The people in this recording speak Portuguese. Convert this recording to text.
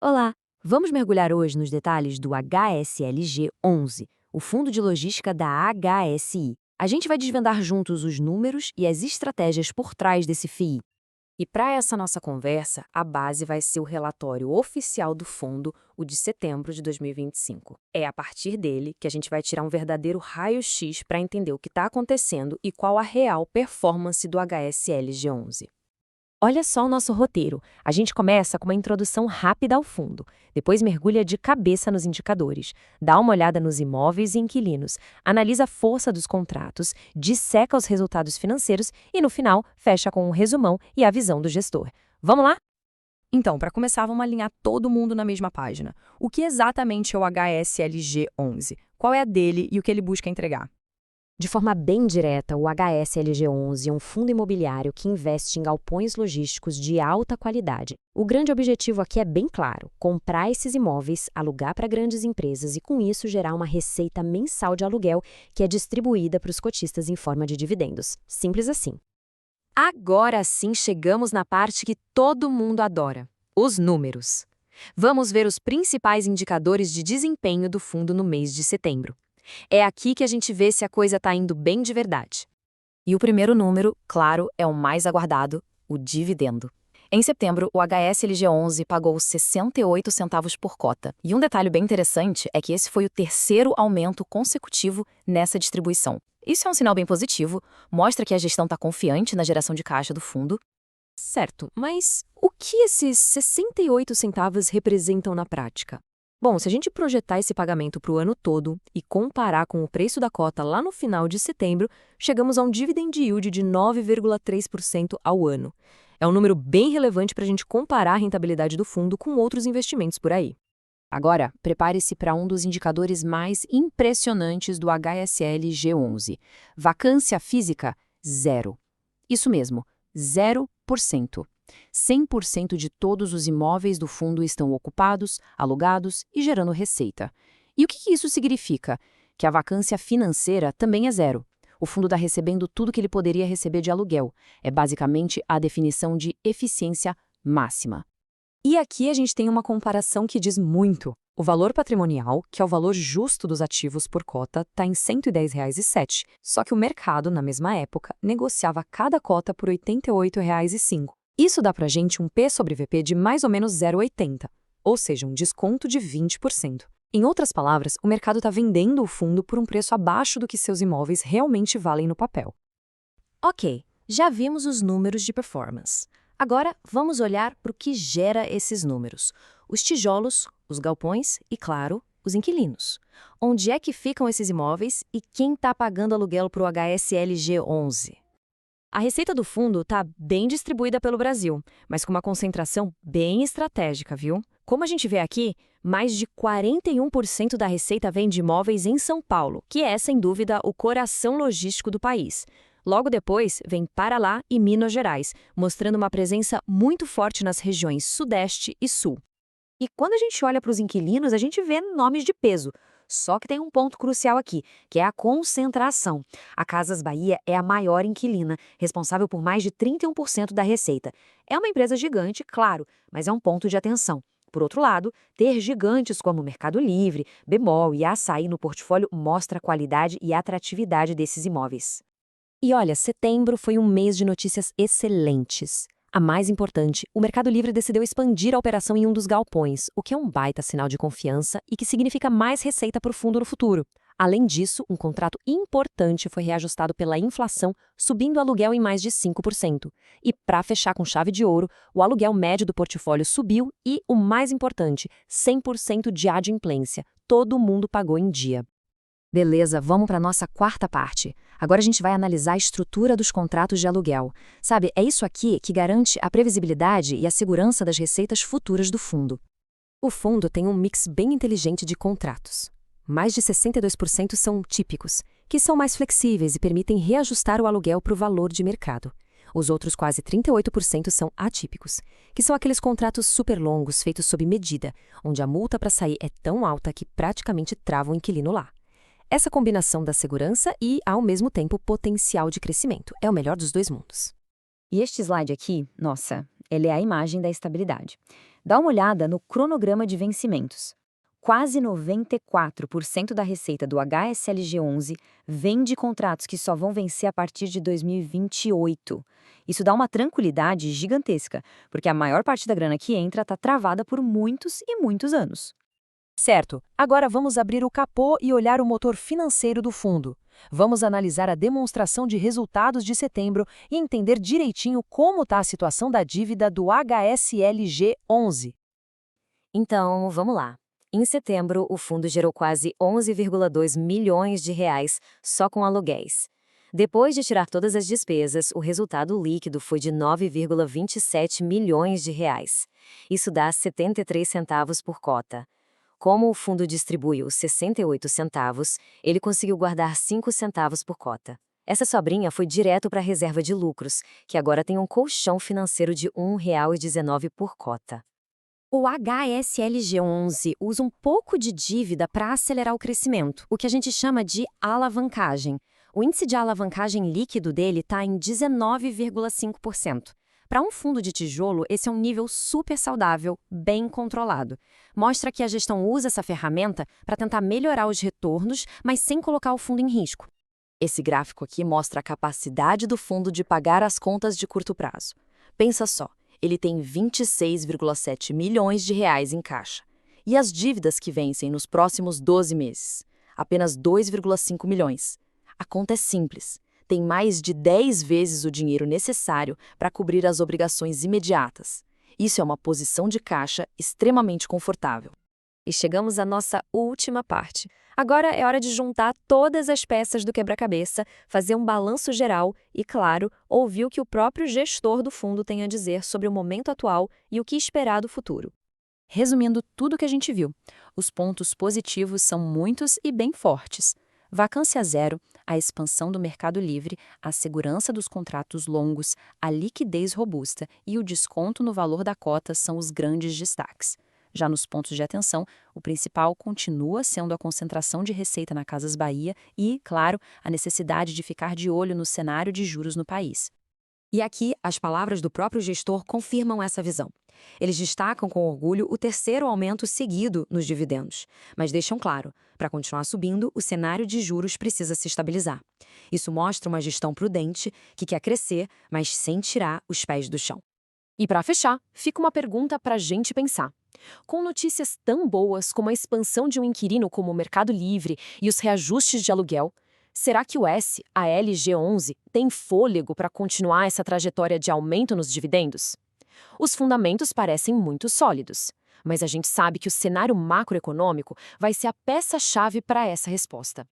Olá! Vamos mergulhar hoje nos detalhes do HSLG11, o Fundo de Logística da HSI. A gente vai desvendar juntos os números e as estratégias por trás desse FII. E para essa nossa conversa, a base vai ser o relatório oficial do fundo, o de setembro de 2025. É a partir dele que a gente vai tirar um verdadeiro raio-x para entender o que está acontecendo e qual a real performance do HSLG11. Olha só o nosso roteiro. A gente começa com uma introdução rápida ao fundo, depois mergulha de cabeça nos indicadores, dá uma olhada nos imóveis e inquilinos, analisa a força dos contratos, disseca os resultados financeiros e, no final, fecha com um resumão e a visão do gestor. Vamos lá? Então, para começar, vamos alinhar todo mundo na mesma página. O que exatamente é o HSLG11? Qual é a dele e o que ele busca entregar? De forma bem direta, o HSLG11 é um fundo imobiliário que investe em galpões logísticos de alta qualidade. O grande objetivo aqui é bem claro: comprar esses imóveis, alugar para grandes empresas e, com isso, gerar uma receita mensal de aluguel que é distribuída para os cotistas em forma de dividendos. Simples assim. Agora sim chegamos na parte que todo mundo adora: os números. Vamos ver os principais indicadores de desempenho do fundo no mês de setembro. É aqui que a gente vê se a coisa está indo bem de verdade. E o primeiro número, claro, é o mais aguardado, o dividendo. Em setembro, o HSLG11 pagou 68 centavos por cota. E um detalhe bem interessante é que esse foi o terceiro aumento consecutivo nessa distribuição. Isso é um sinal bem positivo, mostra que a gestão está confiante na geração de caixa do fundo. Certo, mas o que esses 68 centavos representam na prática? Bom, se a gente projetar esse pagamento para o ano todo e comparar com o preço da cota lá no final de setembro, chegamos a um dividend yield de 9,3% ao ano. É um número bem relevante para a gente comparar a rentabilidade do fundo com outros investimentos por aí. Agora, prepare-se para um dos indicadores mais impressionantes do HSLG11. Vacância física, zero. Isso mesmo, 0%. 100% de todos os imóveis do fundo estão ocupados, alugados e gerando receita. E o que isso significa? Que a vacância financeira também é zero. O fundo está recebendo tudo que ele poderia receber de aluguel. É basicamente a definição de eficiência máxima. E aqui a gente tem uma comparação que diz muito. O valor patrimonial, que é o valor justo dos ativos por cota, está em R$ 110,07. Só que o mercado, na mesma época, negociava cada cota por R$ 88,05. Isso dá para a gente um P sobre VP de mais ou menos 0,80, ou seja, um desconto de 20%. Em outras palavras, o mercado está vendendo o fundo por um preço abaixo do que seus imóveis realmente valem no papel. Ok, já vimos os números de performance. Agora, vamos olhar para o que gera esses números. Os tijolos, os galpões e, claro, os inquilinos. Onde é que ficam esses imóveis e quem está pagando aluguel para o HSLG11? A receita do fundo está bem distribuída pelo Brasil, mas com uma concentração bem estratégica, viu? Como a gente vê aqui, mais de 41% da receita vem de imóveis em São Paulo, que é, sem dúvida, o coração logístico do país. Logo depois, vem Paraná e Minas Gerais, mostrando uma presença muito forte nas regiões Sudeste e Sul. E quando a gente olha para os inquilinos, a gente vê nomes de peso. Só que tem um ponto crucial aqui, que é a concentração. A Casas Bahia é a maior inquilina, responsável por mais de 31% da receita. É uma empresa gigante, claro, mas é um ponto de atenção. Por outro lado, ter gigantes como Mercado Livre, Bemol e Assaí no portfólio mostra a qualidade e atratividade desses imóveis. E olha, setembro foi um mês de notícias excelentes. A mais importante, o Mercado Livre decidiu expandir a operação em um dos galpões, o que é um baita sinal de confiança e que significa mais receita para o fundo no futuro. Além disso, um contrato importante foi reajustado pela inflação, subindo o aluguel em mais de 5%. E para fechar com chave de ouro, o aluguel médio do portfólio subiu e, o mais importante, 100% de adimplência. Todo mundo pagou em dia. Beleza, vamos para a nossa quarta parte. Agora a gente vai analisar a estrutura dos contratos de aluguel. Sabe, é isso aqui que garante a previsibilidade e a segurança das receitas futuras do fundo. O fundo tem um mix bem inteligente de contratos. Mais de 62% são típicos, que são mais flexíveis e permitem reajustar o aluguel para o valor de mercado. Os outros quase 38% são atípicos, que são aqueles contratos super longos feitos sob medida, onde a multa para sair é tão alta que praticamente trava o inquilino lá. Essa combinação da segurança e, ao mesmo tempo, potencial de crescimento é o melhor dos dois mundos. E este slide aqui, nossa, ele é a imagem da estabilidade. Dá uma olhada no cronograma de vencimentos. Quase 94% da receita do HSLG11 vem de contratos que só vão vencer a partir de 2028. Isso dá uma tranquilidade gigantesca, porque a maior parte da grana que entra está travada por muitos e muitos anos. Certo, agora vamos abrir o capô e olhar o motor financeiro do fundo. Vamos analisar a demonstração de resultados de setembro e entender direitinho como está a situação da dívida do HSLG11. Então, vamos lá. Em setembro, o fundo gerou quase 11,2 milhões de reais só com aluguéis. Depois de tirar todas as despesas, o resultado líquido foi de 9,27 milhões de reais. Isso dá 73 centavos por cota. Como o fundo distribui os 68 centavos, ele conseguiu guardar 5 centavos por cota. Essa sobrinha foi direto para a reserva de lucros, que agora tem um colchão financeiro de R$ 1,19 por cota. O HSLG11 usa um pouco de dívida para acelerar o crescimento, o que a gente chama de alavancagem. O índice de alavancagem líquido dele está em 19,5%. Para um fundo de tijolo, esse é um nível super saudável, bem controlado. Mostra que a gestão usa essa ferramenta para tentar melhorar os retornos, mas sem colocar o fundo em risco. Esse gráfico aqui mostra a capacidade do fundo de pagar as contas de curto prazo. Pensa só. Ele tem 26,7 milhões de reais em caixa. E as dívidas que vencem nos próximos 12 meses? Apenas 2,5 milhões. A conta é simples. Tem mais de 10 vezes o dinheiro necessário para cobrir as obrigações imediatas. Isso é uma posição de caixa extremamente confortável. E chegamos à nossa última parte. Agora é hora de juntar todas as peças do quebra-cabeça, fazer um balanço geral e, claro, ouvir o que o próprio gestor do fundo tem a dizer sobre o momento atual e o que esperar do futuro. Resumindo tudo o que a gente viu, os pontos positivos são muitos e bem fortes. Vacância zero, a expansão do mercado livre, a segurança dos contratos longos, a liquidez robusta e o desconto no valor da cota são os grandes destaques. Já nos pontos de atenção, o principal continua sendo a concentração de receita na Casas Bahia e, claro, a necessidade de ficar de olho no cenário de juros no país. E aqui, as palavras do próprio gestor confirmam essa visão. Eles destacam com orgulho o terceiro aumento seguido nos dividendos, mas deixam claro, para continuar subindo, o cenário de juros precisa se estabilizar. Isso mostra uma gestão prudente que quer crescer, mas sem tirar os pés do chão. E para fechar, fica uma pergunta para a gente pensar. Com notícias tão boas como a expansão de um inquilino como o Mercado Livre e os reajustes de aluguel, será que o SALG11 tem fôlego para continuar essa trajetória de aumento nos dividendos? Os fundamentos parecem muito sólidos, mas a gente sabe que o cenário macroeconômico vai ser a peça-chave para essa resposta.